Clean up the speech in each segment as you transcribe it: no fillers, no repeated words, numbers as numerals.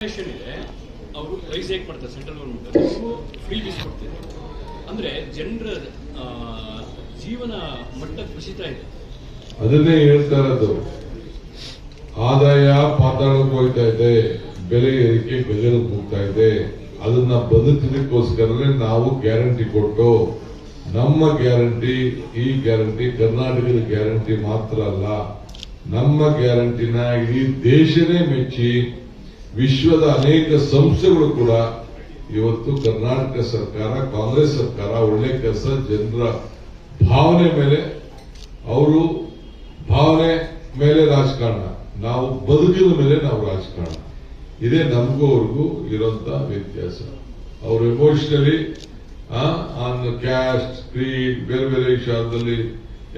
ಇದೆ ಅವರು ಪ್ರೈಸ್ ಹೇಗೆ ಮಾಡ್ತಾರೆ ಸೆಂಟ್ರಲ್ ಗೌರ್ಮೆಂಟ್ ಫ್ರೀ ಬೀಸ್ ಕೊಡ್ತಾರೆ ಅಂದ್ರೆ ಜನರ ಜೀವನ ಮಟ್ಟ ಕುಸಿತಾ ಇದೆ. ಅದನ್ನೇ ಹೇಳ್ತಾ ಇರೋದು. ಆದಾಯ ಪಾತಾಳಕ್ಕೆ ಹೋಗ್ತಾ ಇದೆ, ಬೆಲೆ ಏರಿಕೆ ಗಗನಕ್ಕೆ ಹೋಗ್ತಾ ಇದೆ. ಅದನ್ನ ಬದುಕಲಿಕ್ಕೋಸ್ಕರನೇ ನಾವು ಗ್ಯಾರಂಟಿ ಕೊಟ್ಟು, ನಮ್ಮ ಗ್ಯಾರಂಟಿ ಈ ಗ್ಯಾರಂಟಿ ಕರ್ನಾಟಕದ ಗ್ಯಾರಂಟಿ ಮಾತ್ರ ಅಲ್ಲ, ನಮ್ಮ ಗ್ಯಾರಂಟಿನ ಇಡೀ ದೇಶನೇ ಮೆಚ್ಚಿ ವಿಶ್ವದ ಅನೇಕ ಸಂಸ್ಥೆಗಳು ಕೂಡ ಇವತ್ತು ಕರ್ನಾಟಕ ಸರ್ಕಾರ, ಕಾಂಗ್ರೆಸ್ ಸರ್ಕಾರ ಒಳ್ಳೆ ಕೆಲಸ, ಜನರ ಭಾವನೆ ಮೇಲೆ, ಅವರು ಭಾವನೆ ಮೇಲೆ ರಾಜಕಾರಣ, ನಾವು ಬದುಕಿನ ಮೇಲೆ ನಾವು ರಾಜಕಾರಣ. ಇದೇ ನಮಗೂ ಅವ್ರಿಗೂ ಇರುವಂತ ವ್ಯತ್ಯಾಸ. ಅವರು ಎಮೋಷನಲಿ ಆನ್ ಕ್ಯಾಸ್ಟ್, ಕ್ರೀಡ್, ಬೇರೆ ಬೇರೆ ವಿಚಾರದಲ್ಲಿ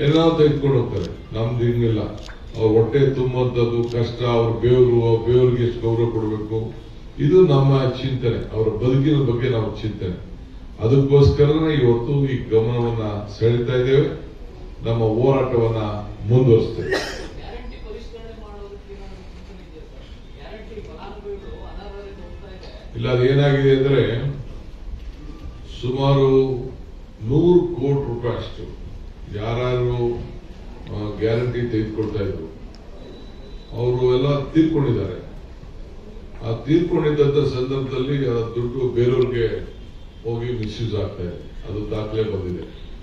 ಎಲ್ಲ ತೆಗೆದುಕೊಂಡು ಹೋಗ್ತಾರೆ. ನಮ್ದು ಹಿಂಗಿಲ್ಲ. ಅವ್ರ ಹೊಟ್ಟೆ ತುಂಬುವಂಥದ್ದು ಕಷ್ಟ, ಅವ್ರ ಬೇವ್ರಿಗೆ ಎಷ್ಟು ಗೌರವ ಕೊಡಬೇಕು, ಇದು ನಮ್ಮ ಚಿಂತನೆ. ಅವರ ಬದುಕಿನ ಬಗ್ಗೆ ನಾವು ಚಿಂತನೆ. ಅದಕ್ಕೋಸ್ಕರನೇ ಇವತ್ತು ಈ ಗಮನವನ್ನ ಸೆಳೀತಾ ಇದ್ದೇವೆ, ನಮ್ಮ ಹೋರಾಟವನ್ನ ಮುಂದುವರಿಸ್ತೇವೆ. ಇಲ್ಲ, ಅದೇನಾಗಿದೆ ಅಂದ್ರೆ ಸುಮಾರು 100 ಕೋಟಿ ರೂಪಾಯಿ ಅಷ್ಟು ಯಾರು ಗ್ಯಾರಂಟಿ ತೆಗೆದುಕೊಳ್ತಾ ಇದ್ರು ಅವರು ಎಲ್ಲ ತೀರ್ಕೊಂಡಿದ್ದಾರೆ. ಆ ತೀರ್ಕೊಂಡಿದ್ದಂತ ಸಂದರ್ಭದಲ್ಲಿ ಆ ದುಡ್ಡು ಬೇರೆಯವ್ರಿಗೆ ಹೋಗಿ ಮಿಸ್ಯೂಸ್ ಆಗ್ತಾ ಇದೆ. ಅದು ದಾಖಲೆ ಬಂದಿದೆ.